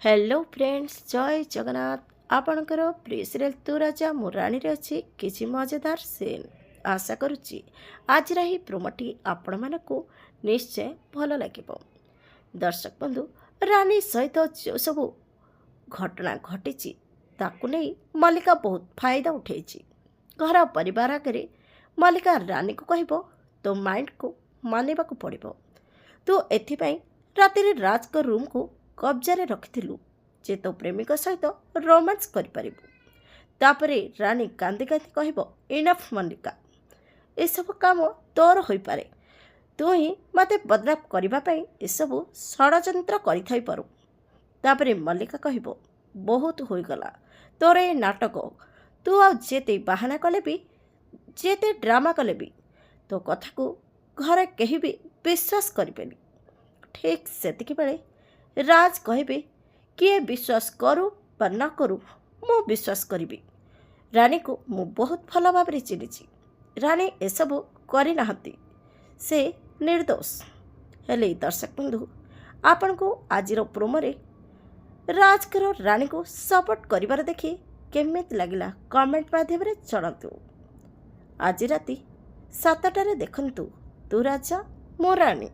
Hello friends, जय जगन्नाथ। आपणकर प्रिय सीरियल तू राजा मु राणी रे अच्छी किसी मजेदार सीन आशा करुच्ची आज ही प्रोमोटी आपण मानकु निश्चय भल लगे। दर्शक बंधु, रानी सहित जो सबू घटना घटी ताकू नहीं मल्लिका बहुत फायदा उठे। घर परिवार आगे मल्लिका रानी को कह तो माइंड को मानवा को पड़ो। तू एथिपाई राति राज को रूम को कब्जारे रखिलु जे तो प्रेमिक सहित रोमांस करें। रानी कांदी कांदी कह इनफ मल्लिका, ये सब काम तोर हो पारे, तू ही मते बदनाम करने एसबू षड्यंत्र कर। मल्लिका कह बहुत होगला तोर ये नाटक, तू आते बाहाना कले भी जेते ड्रामा कले भी तो कथा को घरे कहीं भी विश्वास करें। ठीक से बेले राज कहे किए विश्वास करू बा न करू मु विश्वास करी। रानी को मु बहुत भल भाव चिन्ही। रानी एसबू करना से निर्दोष। हेले दर्शक बंधु, आपण को आज प्रोमोरे राजकर रानी को सपोर्ट कर देखी केमिति लगिला कमेंट माध्यम जनातु। आज राति 7टारे देखंतु तू राजा मु राणी।